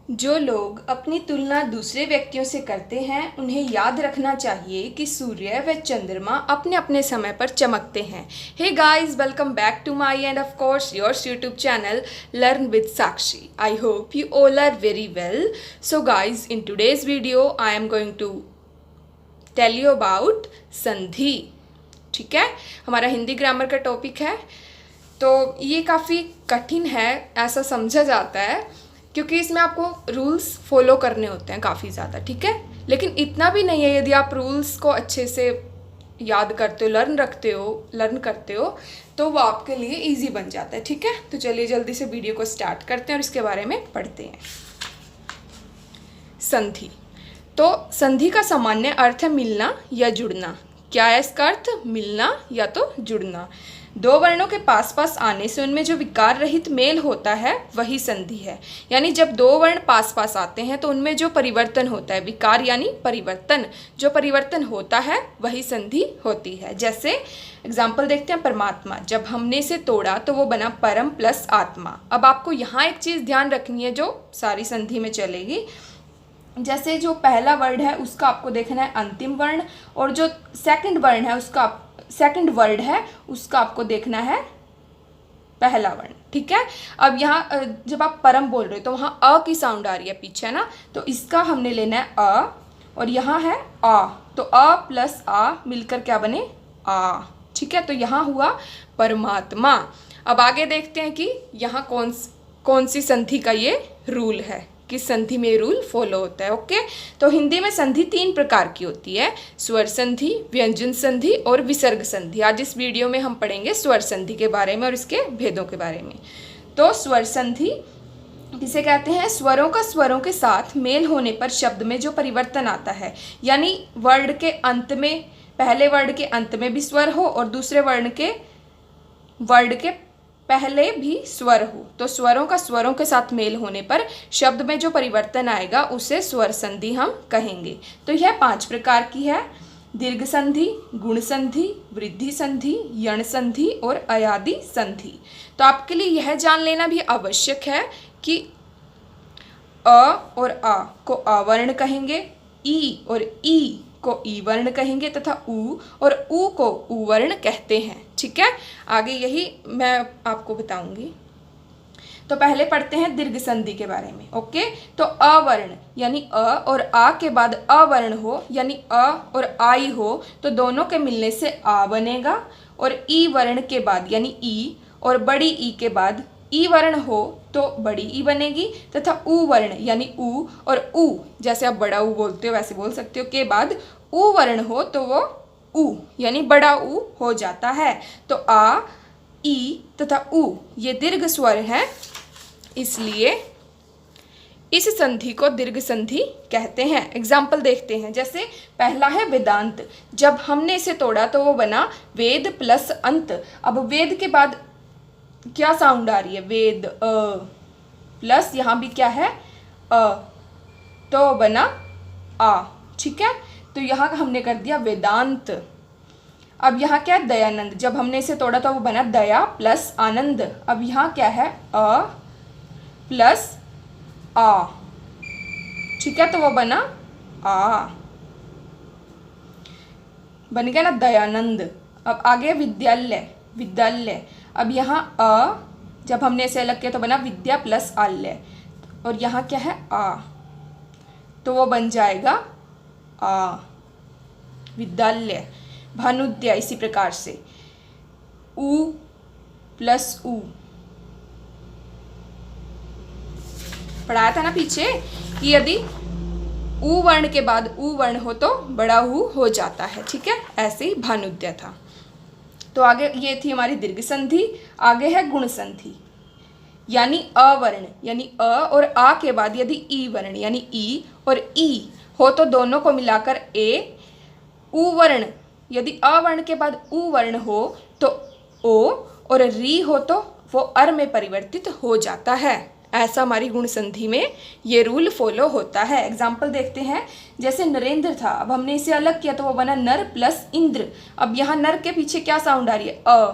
जो लोग अपनी तुलना दूसरे व्यक्तियों से करते हैं उन्हें याद रखना चाहिए कि सूर्य व चंद्रमा अपने अपने समय पर चमकते हैं। Hey guys, welcome back to my and of course yours YouTube channel learn with Sakshi. I hope you all are very well. So guys, in today's video I am going to tell you about संधि। ठीक है, हमारा Hindi grammar का topic है। तो ये काफ़ी कठिन है ऐसा समझा जाता है, क्योंकि इसमें आपको रूल्स फॉलो करने होते हैं काफ़ी ज़्यादा। ठीक है, लेकिन इतना भी नहीं है। यदि आप रूल्स को अच्छे से याद करते हो, लर्न करते हो तो वो आपके लिए इजी बन जाता है। ठीक है, तो चलिए जल्दी से वीडियो को स्टार्ट करते हैं और इसके बारे में पढ़ते हैं। संधि। तो संधि का सामान्य अर्थ है मिलना या जुड़ना। क्या है इसका अर्थ? मिलना या तो जुड़ना। दो वर्णों के पास पास आने से उनमें जो विकार रहित मेल होता है वही संधि है। यानी जब दो वर्ण पास पास आते हैं तो उनमें जो परिवर्तन होता है, विकार यानी परिवर्तन, जो परिवर्तन होता है वही संधि होती है। जैसे एग्जाम्पल देखते हैं, परमात्मा, जब हमने इसे तोड़ा तो वो बना परम प्लस आत्मा। अब आपको यहाँ एक चीज़ ध्यान रखनी है जो सारी संधि में चलेगी। जैसे जो पहला वर्ड है उसका आपको देखना है अंतिम वर्ण, और जो सेकंड वर्ड है उसका आपको देखना है पहला वर्ण। ठीक है, अब यहाँ जब आप परम बोल रहे हो तो वहाँ अ की साउंड आ रही है पीछे ना, तो इसका हमने लेना है अ, और यहाँ है आ, तो अ प्लस आ मिलकर क्या बने? आ। ठीक है, तो यहाँ हुआ परमात्मा। अब आगे देखते हैं कि यहाँ कौन सी संधि का ये रूल है, किस संधि में रूल फॉलो होता है। ओके, तो हिंदी में संधि तीन प्रकार की होती है, स्वर संधि, व्यंजन संधि और विसर्ग संधि। आज इस वीडियो में हम पढ़ेंगे स्वर संधि के बारे में और इसके भेदों के बारे में। तो स्वर संधि किसे कहते हैं? स्वरों का स्वरों के साथ मेल होने पर शब्द में जो परिवर्तन आता है, यानी वर्ड के अंत में, पहले वर्ड के अंत में भी स्वर हो और दूसरे वर्ड के पहले भी स्वर हो, तो स्वरों का स्वरों के साथ मेल होने पर शब्द में जो परिवर्तन आएगा उसे स्वर संधि हम कहेंगे। तो यह 5 प्रकार की है: दीर्घ संधि, गुण संधि, वृद्धि संधि, यण संधि और अयादि संधि। तो आपके लिए यह जान लेना भी आवश्यक है कि अ और आ को अवर्ण कहेंगे, ई और ई को ई वर्ण कहेंगे तथा उ और उ को उ वर्ण कहते हैं। ठीक है, आगे यही मैं आपको बताऊंगी। तो पहले पढ़ते हैं दीर्घ संधि के बारे में। ओके, तो अवर्ण यानी अ और आ के बाद अवर्ण हो, यानी अ और आई हो, तो दोनों के मिलने से आ बनेगा, और ई वर्ण के बाद यानी ई और बड़ी ई के बाद ई वर्ण हो तो बड़ी ई बनेगी, तथा उ वर्ण यानी उ और उ, जैसे आप बड़ा उ बोलते हो वैसे बोल सकते हो, के बाद उ वर्ण हो तो वो उ यानी बड़ा उ हो जाता है। तो आ, ई तथा उ ये दीर्घ स्वर है, इसलिए इस संधि को दीर्घ संधि कहते हैं। एग्जाम्पल देखते हैं, जैसे पहला है वेदांत, जब हमने इसे तोड़ा तो वो बना वेद प्लस अंत। अब वेद के बाद क्या साउंड आ रही है? वेद, अ प्लस यहाँ भी क्या है? अ, तो बना आ। ठीक है, तो यहाँ हमने कर दिया वेदांत। अब यहाँ क्या है? दयानंद, जब हमने इसे तोड़ा तो वो बना दया प्लस आनंद। अब यहाँ क्या है? अ प्लस आ। ठीक है, तो वो बना आ, बन गया ना दयानंद। अब आगे विद्यालय, अब यहाँ अ, जब हमने इसे अलग किया तो बना विद्या प्लस आल्य, और यहाँ क्या है? आ, तो वो बन जाएगा आ, विद्यालय। भानुद्या इसी प्रकार से, उ प्लस उ, पढ़ाया था ना पीछे कि यदि उ वर्ण के बाद उ वर्ण हो तो बड़ा उ हो जाता है। ठीक है, ऐसे ही भानुद्या था। तो आगे ये थी हमारी दीर्घ संधि। आगे है गुण संधि, यानी अवर्ण यानी अ और आ के बाद यदि ई वर्ण यानी ई और ई हो तो दोनों को मिलाकर ए। उ वर्ण यदि अ वर्ण के बाद उ वर्ण हो तो ओ, और री हो तो वो अर में परिवर्तित हो जाता है। ऐसा हमारी गुण संधि में ये रूल फॉलो होता है। एग्जाम्पल देखते हैं, जैसे नरेंद्र था, अब हमने इसे अलग किया तो वो बना नर प्लस इंद्र। अब यहाँ नर के पीछे क्या साउंड आ रही है? अ,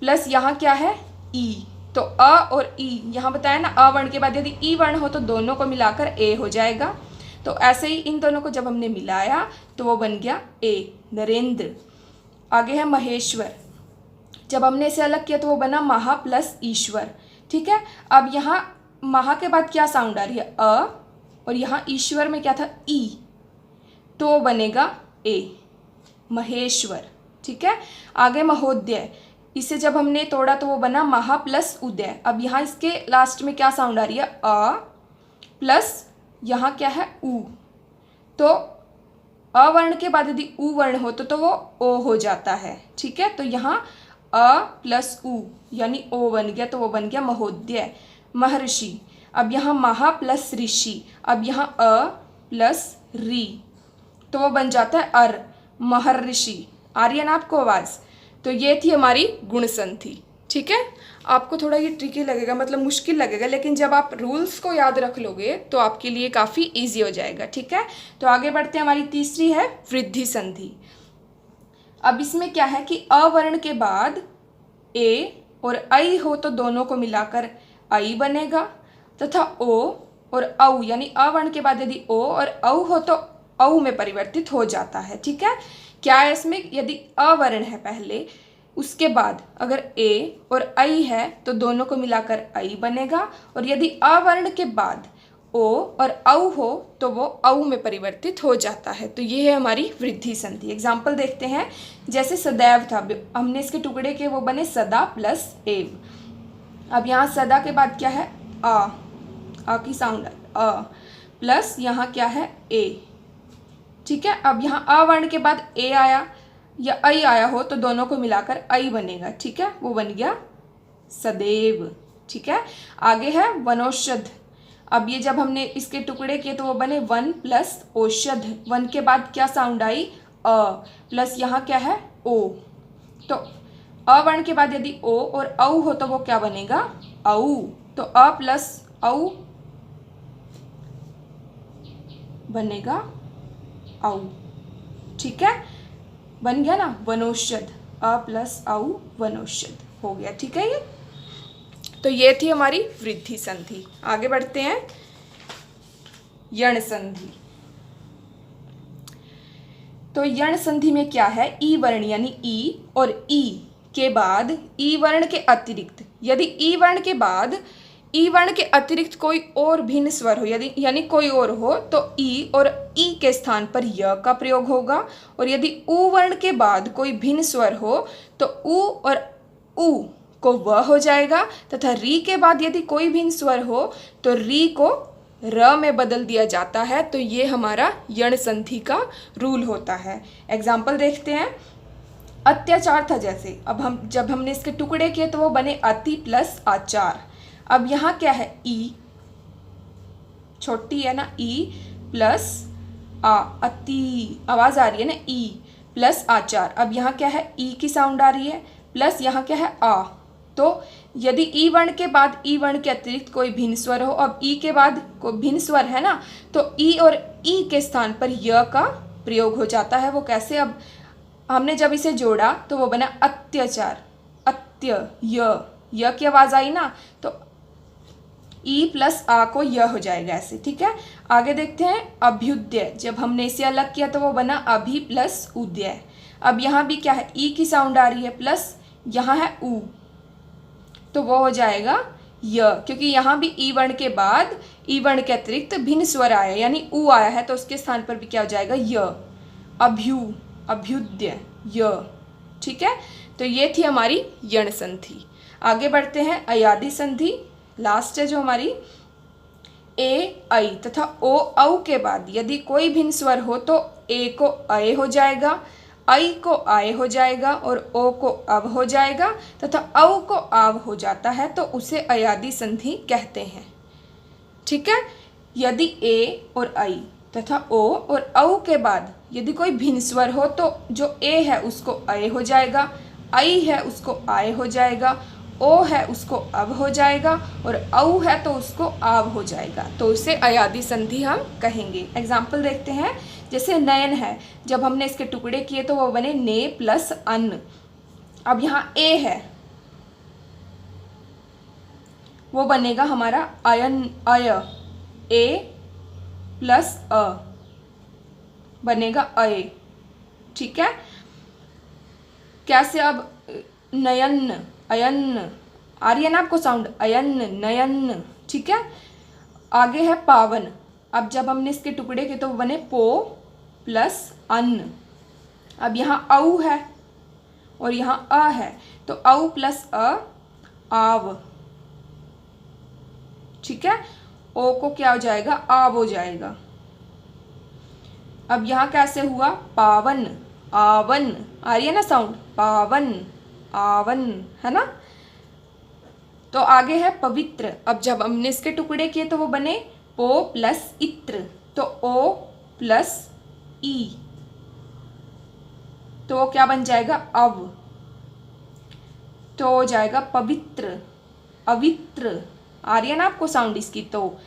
प्लस यहाँ क्या है? ई, तो अ और ई, यहाँ बताया ना अ वर्ण के बाद यदि ई वर्ण हो तो दोनों को मिलाकर ए हो जाएगा। तो ऐसे ही इन दोनों को जब हमने मिलाया तो वो बन गया ए, नरेंद्र। आगे है महेश्वर, जब हमने इसे अलग किया तो वो बना महा प्लस ईश्वर। ठीक है, अब यहाँ महा के बाद क्या साउंड आ रही है, अ, और यहाँ ईश्वर में क्या था, ई, तो वो बनेगा ए, महेश्वर। ठीक है, आगे महोदय, इसे जब हमने तोड़ा तो वो बना महा प्लस उदय। अब यहाँ इसके लास्ट में क्या साउंड आ रही है, अ प्लस यहाँ क्या है, उ, तो अ वर्ण के बाद यदि उ वर्ण हो तो वो ओ हो जाता है। ठीक है, तो यहाँ अ प्लस उ यानी ओ बन गया, तो वो बन गया महोदय, महर्षि। अब यहाँ महा प्लस ऋषि, अब यहाँ अ प्लस री, तो वो बन जाता है अर, महर्षि। आ रही है ना आपको आवाज़। तो ये थी हमारी गुण संधि। ठीक है, आपको थोड़ा ये ट्रिकी लगेगा, मतलब मुश्किल लगेगा, लेकिन जब आप रूल्स को याद रख लोगे तो आपके लिए काफ़ी इजी हो जाएगा। ठीक है, तो आगे बढ़ते हैं। हमारी तीसरी है वृद्धि संधि। अब इसमें क्या है कि अ वर्ण के बाद ए और ऐ हो तो दोनों को मिलाकर ऐ बनेगा, तथा ओ और औ यानी अ वर्ण के बाद यदि ओ और औ हो तो औ में परिवर्तित हो जाता है। ठीक है, क्या है इसमें, यदि अ वर्ण है पहले, उसके बाद अगर ए और ऐ है तो दोनों को मिलाकर ऐ बनेगा, और यदि अ वर्ण के बाद ओ और औ हो तो वो औ में परिवर्तित हो जाता है। तो ये है हमारी वृद्धि संधि। एग्जाम्पल देखते हैं, जैसे सदैव था, हमने इसके टुकड़े किए, वो बने सदा प्लस एव। अब यहाँ सदा के बाद क्या है, आ की साउंड, अ प्लस यहाँ क्या है, ए। ठीक है, अब यहाँ अ वर्ण के बाद ए आया या ऐ आया हो तो दोनों को मिलाकर ऐ बनेगा। ठीक है, वो बन गया सदैव। ठीक है, आगे है वनौषध। अब ये जब हमने इसके टुकड़े किए तो वो बने वन प्लस औषध। वन के बाद क्या साउंड आई, अ प्लस यहाँ क्या है, ओ। तो अ वर्ण के बाद यदि ओ और औ हो तो वो क्या बनेगा, औ। तो अ प्लस औ बनेगा औ। ठीक है, बन गया ना वनौषध, अ प्लस औ वनौषध हो गया। ठीक है, ये तो ये थी हमारी वृद्धि संधि। आगे बढ़ते हैं, यण संधि। तो यण संधि में क्या है, ई वर्ण यानी ई और ई के बाद ई वर्ण के अतिरिक्त, यदि ई वर्ण के बाद ई वर्ण के अतिरिक्त कोई और भिन्न स्वर हो, यदि यानी कोई और हो तो ई और ई के स्थान पर य का प्रयोग होगा, और यदि उ वर्ण के बाद कोई भिन्न स्वर हो तो उ और उ को व हो जाएगा, तथा री के बाद यदि कोई भिन्न स्वर हो तो री को र में बदल दिया जाता है। तो ये हमारा यण संधि का रूल होता है। एग्जाम्पल देखते हैं, अत्याचार था जैसे, अब जब हमने इसके टुकड़े किए तो वो बने अति प्लस आचार। अब यहाँ क्या है, ई, छोटी है ना, ई प्लस आ, अति, आवाज आ रही है ना, ई प्लस आचार। अब यहाँ क्या है, ई की साउंड आ रही है, प्लस यहाँ क्या है, आ। तो यदि ई वर्ण के बाद ई वर्ण के अतिरिक्त कोई भिन्न स्वर हो, अब ई के बाद कोई भिन्न स्वर है ना, तो ई और ई के स्थान पर य का प्रयोग हो जाता है। वो कैसे, अब हमने जब इसे जोड़ा तो वो बना अत्याचार, अत्य, य की आवाज आई ना, तो ई प्लस आ को य हो जाएगा ऐसे। ठीक है, आगे देखते हैं, अभ्युदय। जब हमने इसे अलग किया तो वो बना अभि प्लस उदय। अब यहाँ भी क्या है, ई की साउंड आ रही है, प्लस यहाँ है उ, तो वो हो जाएगा य, क्योंकि यहाँ भी ई वर्ण के बाद ई वर्ण के अतिरिक्त भिन्न स्वर आया यानी उ आया है, तो उसके स्थान पर भी क्या हो जाएगा, य, अभ्यु, अभ्युदय, य। ठीक है, तो ये थी हमारी यण संधि। आगे बढ़ते हैं, अयादि संधि, लास्ट है जो हमारी। ए ऐ तथा ओ औ के बाद यदि कोई भिन्न स्वर हो तो ए को अय हो जाएगा, ऐ को आय हो जाएगा, और ओ को अव हो जाएगा, तथा औ को आव हो जाता है, तो उसे अयादि संधि कहते हैं। ठीक है, यदि ए और ऐ तथा ओ और औ के बाद यदि कोई भिन्न स्वर हो तो जो ए है उसको अय हो जाएगा, ऐ है उसको आय हो जाएगा, ओ है उसको अव हो जाएगा, और औ है तो उसको आव हो जाएगा, तो उसे अयादि संधि हम कहेंगे। एग्जाम्पल देखते हैं, जैसे नयन है, जब हमने इसके टुकड़े किए तो वो बने ने प्लस अन्न। अब यहाँ ए है, वो बनेगा हमारा अयन, अय, ए प्लस अ बनेगा अय। ठीक है, कैसे अब नयन, अयन, आ रही है ना आपको साउंड, अयन नयन। ठीक है, आगे है पावन। अब जब हमने इसके टुकड़े के तो बने पो प्लस अन्न। अब यहाँ औ है और यहाँ अ है, तो औ प्लस अ आव। ठीक है, ओ को क्या हो जाएगा, आव हो जाएगा। अब यहाँ कैसे हुआ, पावन, आवन, आ रही है ना साउंड, पावन, आवन, है ना। तो आगे है पवित्र। अब जब हमने इसके टुकड़े किए तो वो बने पो प्लस इत्र, तो ओ प्लस ई, तो वो क्या बन जाएगा, अव। तो हो जाएगा पवित्र, अवित्र। आ रही है ना आपको साउंड इसकी। तो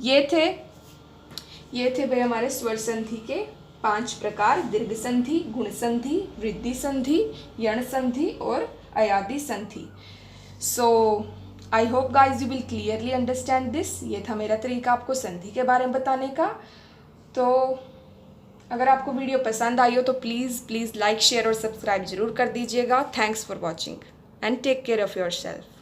ये थे भाई हमारे स्वर संधि के 5 प्रकार, दीर्घ संधि, गुण संधि, वृद्धि संधि, यण संधि और अयादि संधि। So I hope guys you will clearly understand this. ये था मेरा तरीका आपको संधि के बारे में बताने का। तो अगर आपको वीडियो पसंद आई हो तो प्लीज़ लाइक, शेयर और सब्सक्राइब जरूर कर दीजिएगा। Thanks for watching and take care of your self.